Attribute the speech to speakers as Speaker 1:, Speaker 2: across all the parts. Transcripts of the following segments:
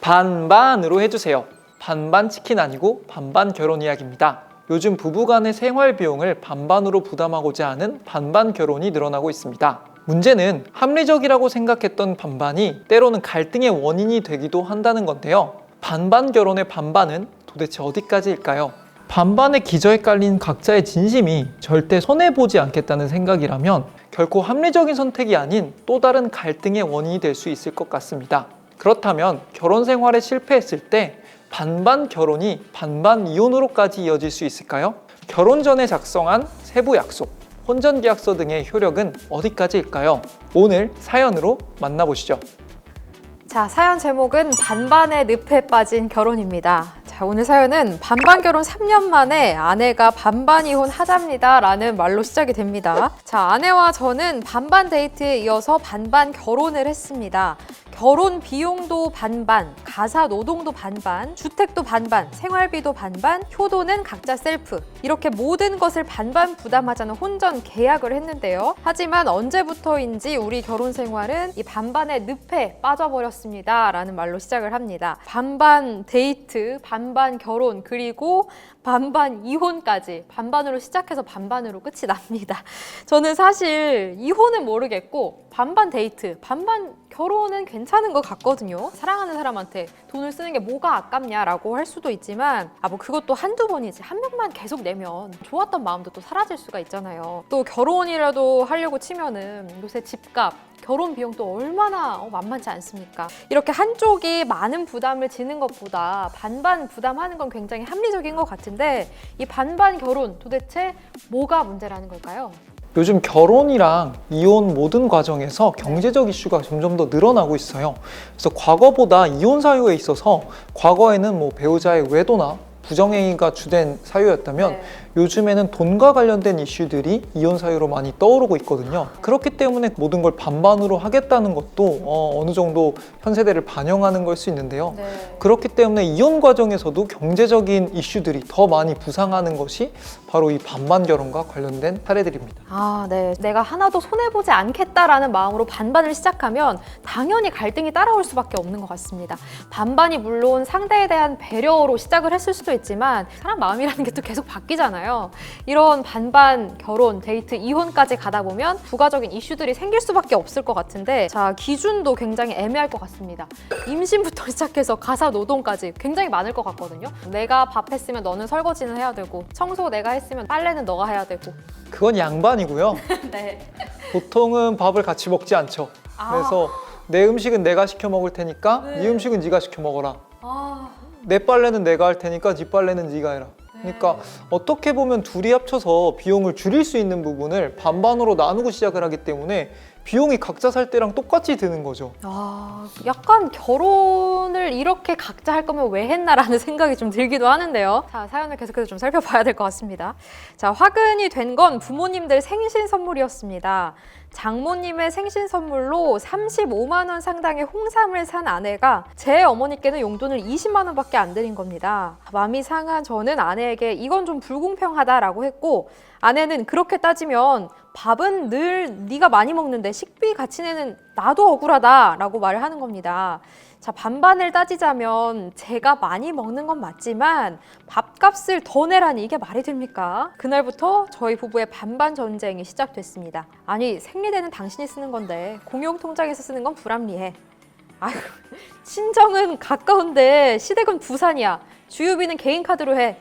Speaker 1: 반반으로 해주세요. 반반 치킨 아니고 반반 결혼 이야기입니다. 요즘 부부간의 생활 비용을 반반으로 부담하고자 하는 반반 결혼이 늘어나고 있습니다. 문제는 합리적이라고 생각했던 반반이 때로는 갈등의 원인이 되기도 한다는 건데요. 반반 결혼의 반반은 도대체 어디까지일까요? 반반의 기저에 깔린 각자의 진심이 절대 손해보지 않겠다는 생각이라면 결코 합리적인 선택이 아닌 또 다른 갈등의 원인이 될 수 있을 것 같습니다. 그렇다면 결혼 생활에 실패했을 때 반반 결혼이 반반 이혼으로까지 이어질 수 있을까요? 결혼 전에 작성한 세부 약속, 혼전 계약서 등의 효력은 어디까지일까요? 오늘 사연으로 만나보시죠.
Speaker 2: 자, 사연 제목은 반반의 늪에 빠진 결혼입니다. 자, 오늘 사연은 반반 결혼 3년 만에 아내가 반반 이혼 하자입니다 라는 말로 시작이 됩니다. 자, 아내와 저는 반반 데이트에 이어서 반반 결혼을 했습니다. 결혼 비용도 반반, 가사 노동도 반반, 주택도 반반, 생활비도 반반, 효도는 각자 셀프. 이렇게 모든 것을 반반 부담하자는 혼전 계약을 했는데요. 하지만 언제부터인지 우리 결혼 생활은 이 반반의 늪에 빠져버렸습니다 라는 말로 시작을 합니다. 반반 데이트, 반반 결혼, 그리고 반반 이혼까지 반반으로 시작해서 반반으로 끝이 납니다. 저는 사실 이혼은 모르겠고 반반 데이트, 반반 결혼은 괜찮은 것 같거든요. 사랑하는 사람한테 돈을 쓰는 게 뭐가 아깝냐라고 할 수도 있지만 뭐 그것도 한두 번이지 한 명만 계속 내면 좋았던 마음도 또 사라질 수가 있잖아요. 또 결혼이라도 하려고 치면은 요새 집값, 결혼 비용도 얼마나 만만치 않습니까? 이렇게 한쪽이 많은 부담을 지는 것보다 반반 부담하는 건 굉장히 합리적인 것 같은데 이 반반 결혼 도대체 뭐가 문제라는 걸까요?
Speaker 1: 요즘 결혼이랑 이혼 모든 과정에서 경제적 이슈가 점점 더 늘어나고 있어요. 그래서 과거보다 이혼 사유에 있어서 과거에는 배우자의 외도나 부정행위가 주된 사유였다면 요즘에는 돈과 관련된 이슈들이 이혼 사유로 많이 떠오르고 있거든요. 그렇기 때문에 모든 걸 반반으로 하겠다는 것도 어느 정도 현 세대를 반영하는 걸 수 있는데요. 그렇기 때문에 이혼 과정에서도 경제적인 이슈들이 더 많이 부상하는 것이 바로 이 반반 결혼과 관련된 사례들입니다.
Speaker 2: 네. 내가 하나도 손해보지 않겠다라는 마음으로 반반을 시작하면 당연히 갈등이 따라올 수밖에 없는 것 같습니다. 반반이 물론 상대에 대한 배려로 시작을 했을 수도 있지만 사람 마음이라는 게 또 계속 바뀌잖아요. 이런 반반 결혼, 데이트, 이혼까지 가다 보면 부가적인 이슈들이 생길 수밖에 없을 것 같은데 자, 기준도 굉장히 애매할 것 같습니다. 임신부터 시작해서 가사 노동까지 굉장히 많을 것 같거든요. 내가 밥 했으면 너는 설거지는 해야 되고 청소 내가 했으면 빨래는 너가 해야 되고
Speaker 1: 그건 양반이고요.
Speaker 2: 네.
Speaker 1: 보통은 밥을 같이 먹지 않죠. 그래서 내 음식은 내가 시켜 먹을 테니까 네 음식은 네가 시켜 먹어라. 내 빨래는 내가 할 테니까 네 빨래는 네가 해라. 그러니까 어떻게 보면 둘이 합쳐서 비용을 줄일 수 있는 부분을 반반으로 나누고 시작을 하기 때문에 비용이 각자 살 때랑 똑같이 드는 거죠.
Speaker 2: 약간 결혼을 이렇게 각자 할 거면 왜 했나라는 생각이 좀 들기도 하는데요. 자, 사연을 계속해서 좀 살펴봐야 될 것 같습니다. 자, 화근이 된 건 부모님들 생신 선물이었습니다. 장모님의 생신 선물로 35만 원 상당의 홍삼을 산 아내가 제 어머니께는 용돈을 20만 원밖에 안 드린 겁니다. 마음이 상한 저는 아내에게 이건 좀 불공평하다라고 했고 아내는 그렇게 따지면 밥은 늘 네가 많이 먹는데 식비 같이 내는 나도 억울하다라고 말을 하는 겁니다. 자, 반반을 따지자면 제가 많이 먹는 건 맞지만 밥값을 더 내라니 이게 말이 됩니까? 그날부터 저희 부부의 반반 전쟁이 시작됐습니다. 아니, 생리대는 당신이 쓰는 건데 공용 통장에서 쓰는 건 불합리해. 아유, 친정은 가까운데 시댁은 부산이야. 주유비는 개인 카드로 해.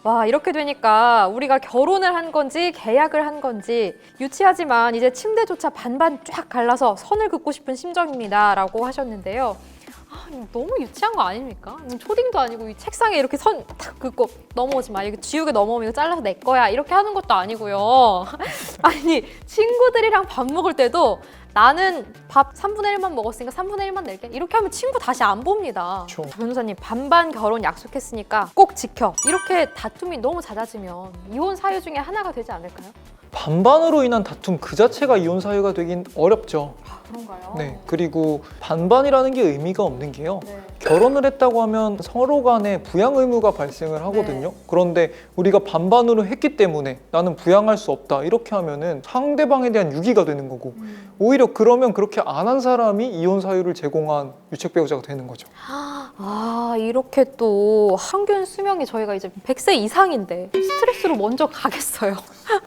Speaker 2: 와, 이렇게 되니까 우리가 결혼을 한 건지 계약을 한 건지 유치하지만 이제 침대조차 반반 쫙 갈라서 선을 긋고 싶은 심정입니다 라고 하셨는데요. 너무 유치한 거 아닙니까? 초딩도 아니고 이 책상에 이렇게 선 탁 긋고 넘어오지 마. 이거 지우개 넘어오면 이거 잘라서 내 거야. 이렇게 하는 것도 아니고요. 아니, 친구들이랑 밥 먹을 때도 나는 밥 3분의 1만 먹었으니까 3분의 1만 낼게. 이렇게 하면 친구 다시 안 봅니다.
Speaker 1: 그렇죠.
Speaker 2: 변호사님, 반반 결혼 약속했으니까 꼭 지켜. 이렇게 다툼이 너무 잦아지면 이혼 사유 중에 하나가 되지 않을까요?
Speaker 1: 반반으로 인한 다툼 그 자체가 이혼 사유가 되긴 어렵죠.
Speaker 2: 그런가요?
Speaker 1: 네, 그리고 반반이라는 게 의미가 없는 게요. 결혼을 했다고 하면 서로 간에 부양 의무가 발생을 하거든요. 그런데 우리가 반반으로 했기 때문에 나는 부양할 수 없다 이렇게 하면은 상대방에 대한 유기가 되는 거고 오히려 그러면 그렇게 안 한 사람이 이혼 사유를 제공한 유책 배우자가 되는 거죠.
Speaker 2: 아, 이렇게 또 평균 수명이 저희가 이제 100세 이상인데 스트레스로 먼저 가겠어요.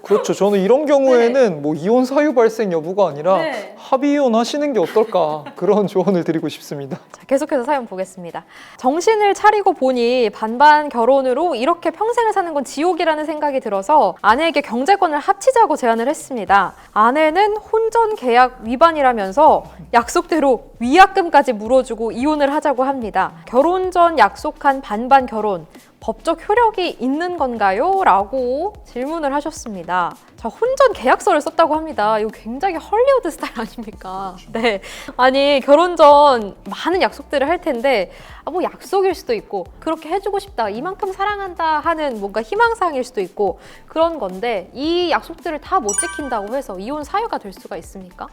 Speaker 1: 그렇죠. 저는 이런 경우에는 뭐 이혼 사유 발생 여부가 아니라
Speaker 2: 네.
Speaker 1: 합의 이혼하시는 게 어떨까 그런 조언을 드리고 싶습니다.
Speaker 2: 자, 계속해서 사연 보겠습니다. 정신을 차리고 보니 반반 결혼으로 이렇게 평생을 사는 건 지옥이라는 생각이 들어서 아내에게 경제권을 합치자고 제안을 했습니다. 아내는 혼전 계약 위반이라면서 약속대로 위약금까지 물어주고 이혼을 하자고 합니다. 결혼 전 약속한 반반 결혼 법적 효력이 있는 건가요? 라고 질문을 하셨습니다. 자, 혼전 계약서를 썼다고 합니다. 이거 굉장히 헐리우드 스타일 아닙니까? 네. 아니, 결혼 전 많은 약속들을 할 텐데, 뭐 약속일 수도 있고, 그렇게 해주고 싶다, 이만큼 사랑한다 하는 뭔가 희망사항일 수도 있고, 그런 건데, 이 약속들을 다 못 지킨다고 해서 이혼 사유가 될 수가 있습니까?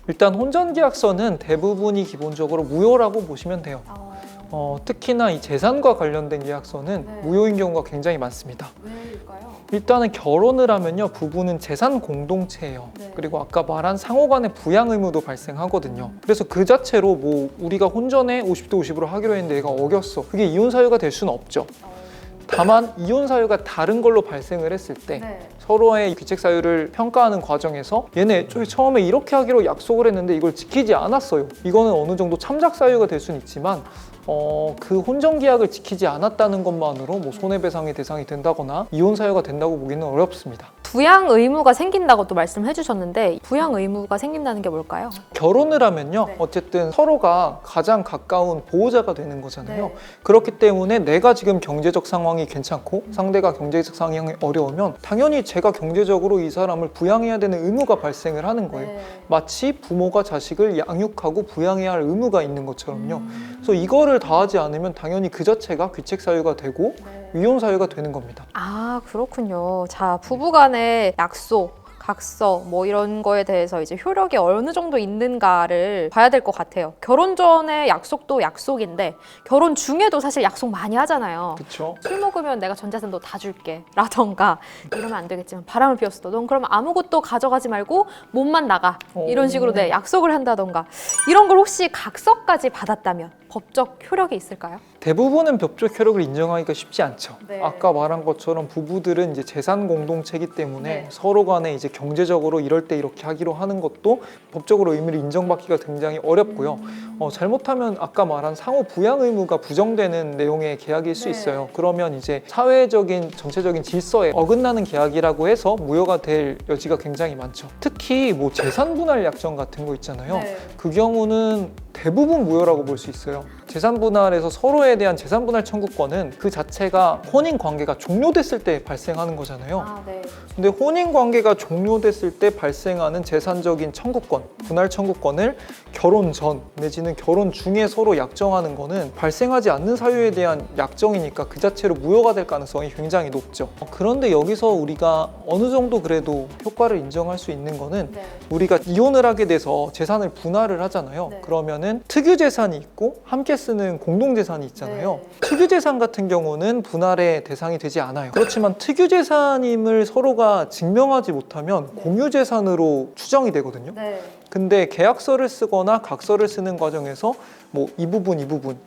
Speaker 1: 일단 혼전계약서는 대부분이 기본적으로 무효라고 보시면 돼요. 특히나 이 재산과 관련된 계약서는
Speaker 2: 네.
Speaker 1: 무효인 경우가 굉장히 많습니다.
Speaker 2: 왜일까요?
Speaker 1: 일단은 결혼을 하면요, 부부는 재산 공동체예요.
Speaker 2: 네.
Speaker 1: 그리고 아까 말한 상호간의 부양 의무도 발생하거든요. 그래서 그 자체로 뭐 우리가 혼전에 50대 50으로 하기로 했는데 얘가 어겼어. 그게 이혼 사유가 될 수는 없죠. 다만 이혼 사유가 다른 걸로 발생을 했을 때
Speaker 2: 네.
Speaker 1: 서로의 귀책 사유를 평가하는 과정에서 얘네 애초에 처음에 이렇게 하기로 약속을 했는데 이걸 지키지 않았어요. 이거는 어느 정도 참작 사유가 될 수는 있지만 그 혼전 계약을 지키지 않았다는 것만으로 뭐 손해배상의 대상이 된다거나 이혼 사유가 된다고 보기는 어렵습니다.
Speaker 2: 부양 의무가 생긴다고 또 말씀해 주셨는데 부양 의무가 생긴다는 게 뭘까요?
Speaker 1: 결혼을 하면요,
Speaker 2: 네.
Speaker 1: 어쨌든 서로가 가장 가까운 보호자가 되는 거잖아요.
Speaker 2: 네.
Speaker 1: 그렇기 때문에 내가 지금 경제적 상황이 괜찮고 상대가 경제적 상황이 어려우면 당연히 제가 경제적으로 이 사람을 부양해야 되는 의무가 발생을 하는 거예요.
Speaker 2: 네.
Speaker 1: 마치 부모가 자식을 양육하고 부양해야 할 의무가 있는 것처럼요. 그래서 이거를 다하지 않으면 당연히 그 자체가 귀책 사유가 되고
Speaker 2: 네.
Speaker 1: 위혼 사유가 되는 겁니다.
Speaker 2: 아, 그렇군요. 자, 부부간의 약속, 각서 뭐 이런 거에 대해서 이제 효력이 어느 정도 있는가를 봐야 될 것 같아요. 결혼 전에 약속도 약속인데 결혼 중에도 사실 약속 많이 하잖아요.
Speaker 1: 그렇죠?
Speaker 2: 술 먹으면 내가 전 재산 너 다 줄게 라던가 이러면 안 되겠지만 바람을 피웠어. 넌 그러면 아무것도 가져가지 말고 몸만 나가. 이런 식으로 내 약속을 한다던가 이런 걸 혹시 각서까지 받았다면 법적 효력이 있을까요?
Speaker 1: 대부분은 법적 효력을 인정하기가 쉽지 않죠.
Speaker 2: 네.
Speaker 1: 아까 말한 것처럼 부부들은 이제 재산 공동체이기 때문에
Speaker 2: 네.
Speaker 1: 서로 간에 이제 경제적으로 이럴 때 이렇게 하기로 하는 것도 법적으로 의미를 인정받기가 굉장히 어렵고요. 잘못하면 아까 말한 상호 부양 의무가 부정되는 내용의 계약일 수
Speaker 2: 네.
Speaker 1: 있어요. 그러면 이제 사회적인 전체적인 질서에 어긋나는 계약이라고 해서 무효가 될 여지가 굉장히 많죠. 특히 뭐 재산 분할 약정 같은 거 있잖아요.
Speaker 2: 네.
Speaker 1: 그 경우는 대부분 무효라고 볼 수 있어요. 재산 분할에서 서로에 대한 재산 분할 청구권은 그 자체가 혼인 관계가 종료됐을 때 발생하는 거잖아요.
Speaker 2: 아, 네.
Speaker 1: 근데 혼인 관계가 종료됐을 때 발생하는 재산적인 청구권, 분할 청구권을 결혼 전 내지는 결혼 중에 서로 약정하는 거는 발생하지 않는 사유에 대한 약정이니까 그 자체로 무효가 될 가능성이 굉장히 높죠. 그런데 여기서 우리가 어느 정도 그래도 효과를 인정할 수 있는 거는
Speaker 2: 네.
Speaker 1: 우리가 이혼을 하게 돼서 재산을 분할을 하잖아요.
Speaker 2: 네.
Speaker 1: 그러면은 특유 재산이 있고 함께 쓰는 공동 재산이 있잖아요.
Speaker 2: 네.
Speaker 1: 특유 재산 같은 경우는 분할의 대상이 되지 않아요. 그렇지만 특유 재산임을 서로가 증명하지 못하면 공유 재산으로 추정이 되거든요.
Speaker 2: 네.
Speaker 1: 근데 계약서를 쓰거나 각서를 쓰는 과정에서 뭐 이 부분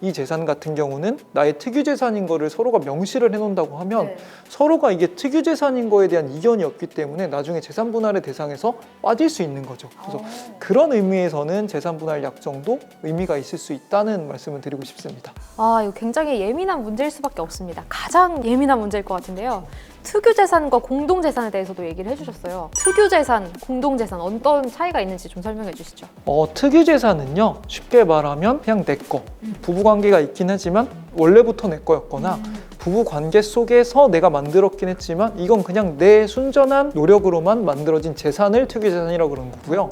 Speaker 1: 이 재산 같은 경우는 나의 특유 재산인 거를 서로가 명시를 해놓는다고 하면
Speaker 2: 네.
Speaker 1: 서로가 이게 특유 재산인 거에 대한 이견이 없기 때문에 나중에 재산 분할의 대상에서 빠질 수 있는 거죠. 그래서 그런 의미에서는 재산 분할 약정도 의미가 있을 수 있다는 말씀을 드리고 싶습니다.
Speaker 2: 아, 이거 굉장히 예민한 문제일 수밖에 없습니다. 가장 예민한 문제일 것 같은데요. 특유재산과 공동재산에 대해서도 얘기를 해주셨어요. 특유재산, 공동재산 어떤 차이가 있는지 좀 설명해 주시죠.
Speaker 1: 특유 재산은요, 쉽게 말하면 그냥 내 거. 부부 관계가 있긴 하지만 원래부터 내 거였거나 부부 관계 속에서 내가 만들었긴 했지만 이건 그냥 내 순전한 노력으로만 만들어진 재산을 특유 재산이라고 그러는 거고요.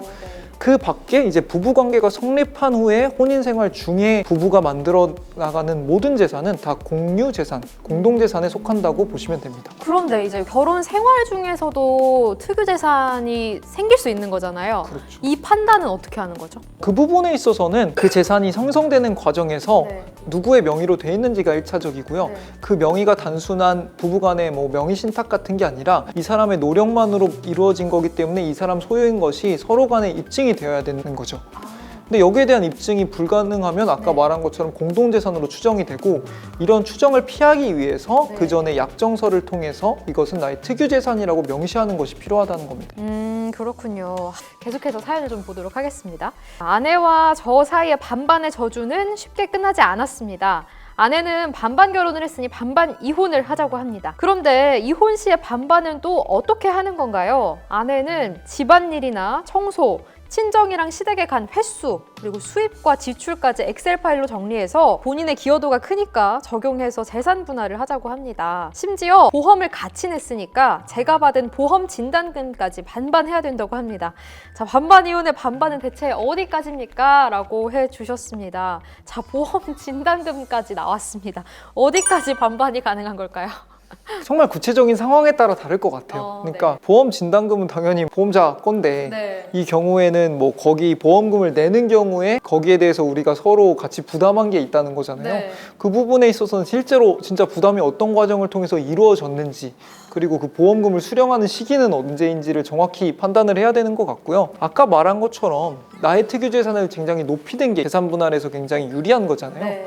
Speaker 1: 그 밖에 이제 부부 관계가 성립한 후에 혼인 생활 중에 부부가 만들어 나가는 모든 재산은 다 공유 재산, 공동 재산에 속한다고 보시면 됩니다.
Speaker 2: 그런데 이제 결혼 생활 중에서도 특유재산이 생길 수 있는 거잖아요.
Speaker 1: 그렇죠.
Speaker 2: 이 판단은 어떻게 하는 거죠?
Speaker 1: 그 부분에 있어서는 그 재산이 형성되는 과정에서
Speaker 2: 네.
Speaker 1: 누구의 명의로 돼 있는지가 1차적이고요.
Speaker 2: 네.
Speaker 1: 그 명의가 단순한 부부간의 뭐 명의 신탁 같은 게 아니라 이 사람의 노력만으로 이루어진 거기 때문에 이 사람 소유인 것이 서로 간에 입증이 되어야 되는 거죠. 근데 여기에 대한 입증이 불가능하면 아까 말한 것처럼 공동재산으로 추정이 되고 이런 추정을 피하기 위해서 그 전에 약정서를 통해서 이것은 나의 특유재산이라고 명시하는 것이 필요하다는 겁니다.
Speaker 2: 그렇군요. 계속해서 사연을 좀 보도록 하겠습니다. 아내와 저 사이의 반반의 저주는 쉽게 끝나지 않았습니다. 아내는 반반 결혼을 했으니 반반 이혼을 하자고 합니다. 그런데 이혼 시의 반반은 또 어떻게 하는 건가요? 아내는 집안일이나 청소, 친정이랑 시댁에 간 횟수, 그리고 수입과 지출까지 엑셀 파일로 정리해서 본인의 기여도가 크니까 적용해서 재산 분할을 하자고 합니다. 심지어 보험을 같이 냈으니까 제가 받은 보험 진단금까지 반반 해야 된다고 합니다. 자, 반반 이혼의 반반은 대체 어디까지입니까? 라고 해주셨습니다. 자, 보험 진단금까지 나왔습니다. 어디까지 반반이 가능한 걸까요?
Speaker 1: 정말 구체적인 상황에 따라 다를 것 같아요. 그러니까 보험 진단금은 당연히 보험자 건데 이 경우에는 뭐 거기 보험금을 내는 경우에 거기에 대해서 우리가 서로 같이 부담한 게 있다는 거잖아요. 그 부분에 있어서는 실제로 진짜 부담이 어떤 과정을 통해서 이루어졌는지 그리고 그 보험금을 수령하는 시기는 언제인지를 정확히 판단을 해야 되는 것 같고요. 아까 말한 것처럼 나의 특유재산을 굉장히 높이는 게 재산 분할에서 굉장히 유리한 거잖아요.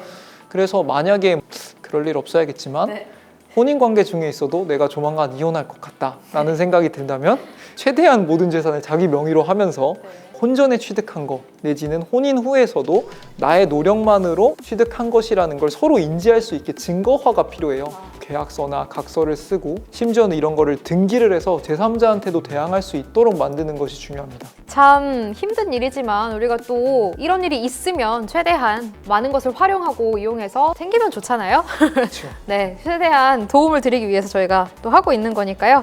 Speaker 1: 그래서 만약에 그럴 일 없어야겠지만 혼인관계 중에 있어도 내가 조만간 이혼할 것 같다라는 생각이 든다면 최대한 모든 재산을 자기 명의로 하면서 혼전에 취득한 거 내지는 혼인 후에서도 나의 노력만으로 취득한 것이라는 걸 서로 인지할 수 있게 증거화가 필요해요. 계약서나 각서를 쓰고 심지어는 이런 거를 등기를 해서 제3자한테도 대항할 수 있도록 만드는 것이 중요합니다.
Speaker 2: 참 힘든 일이지만 우리가 또 이런 일이 있으면 최대한 많은 것을 활용하고 이용해서 생기면 좋잖아요.
Speaker 1: 그렇죠.
Speaker 2: 네, 최대한 도움을 드리기 위해서 저희가 또 하고 있는 거니까요.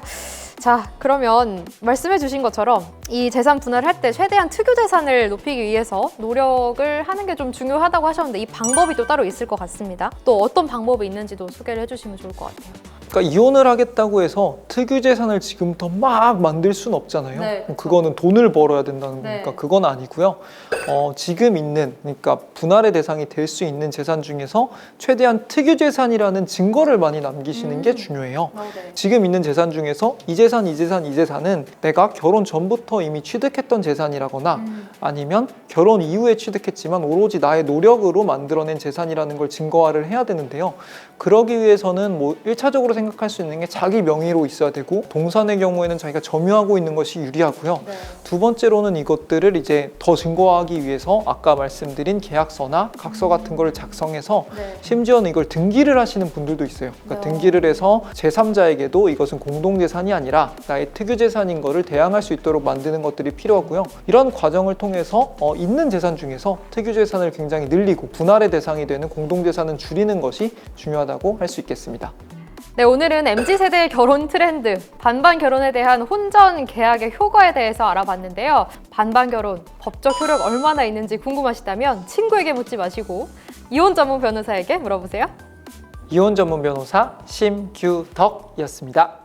Speaker 2: 자, 그러면 말씀해 주신 것처럼 이 재산 분할을 할 때 최대한 특유재산을 높이기 위해서 노력을 하는 게 좀 중요하다고 하셨는데 이 방법이 또 따로 있을 것 같습니다. 또 어떤 방법이 있는지도 소개를 해주시면 좋을 것 같아요.
Speaker 1: 그러니까 이혼을 하겠다고 해서 특유재산을 지금부터 막 만들 수는 없잖아요. 그거는 돈을 벌어야 된다는 거니까 그건 아니고요. 지금 있는, 그러니까 분할의 대상이 될 수 있는 재산 중에서 최대한 특유재산이라는 증거를 많이 남기시는 게 중요해요. 지금 있는 재산 중에서 이 재산은 내가 결혼 전부터 이미 취득했던 재산이라거나 아니면 결혼 이후에 취득했지만 오로지 나의 노력으로 만들어낸 재산이라는 걸 증거화를 해야 되는데요. 그러기 위해서는 뭐 1차적으로 생각할 수 있는 게 자기 명의로 있어야 되고 동산의 경우에는 자기가 점유하고 있는 것이 유리하고요. 두 번째로는 이것들을 이제 더 증거화하기 위해서 아까 말씀드린 계약서나 각서 같은 거를 작성해서 심지어는 이걸 등기를 하시는 분들도 있어요. 그러니까 등기를 해서 제3자에게도 이것은 공동재산이 아니라 나의 특유재산인 거를 대항할 수 있도록 만드는 것들이 필요하고요. 이런 과정을 통해서 있는 재산 중에서 특유재산을 굉장히 늘리고 분할의 대상이 되는 공동재산은 줄이는 것이 중요하다고 할 수 있겠습니다.
Speaker 2: 네, 오늘은 MZ세대의 결혼 트렌드, 반반 결혼에 대한 혼전 계약의 효과에 대해서 알아봤는데요. 반반 결혼, 법적 효력 얼마나 있는지 궁금하시다면 친구에게 묻지 마시고 이혼 전문 변호사에게 물어보세요.
Speaker 1: 이혼 전문 변호사 심규덕이었습니다.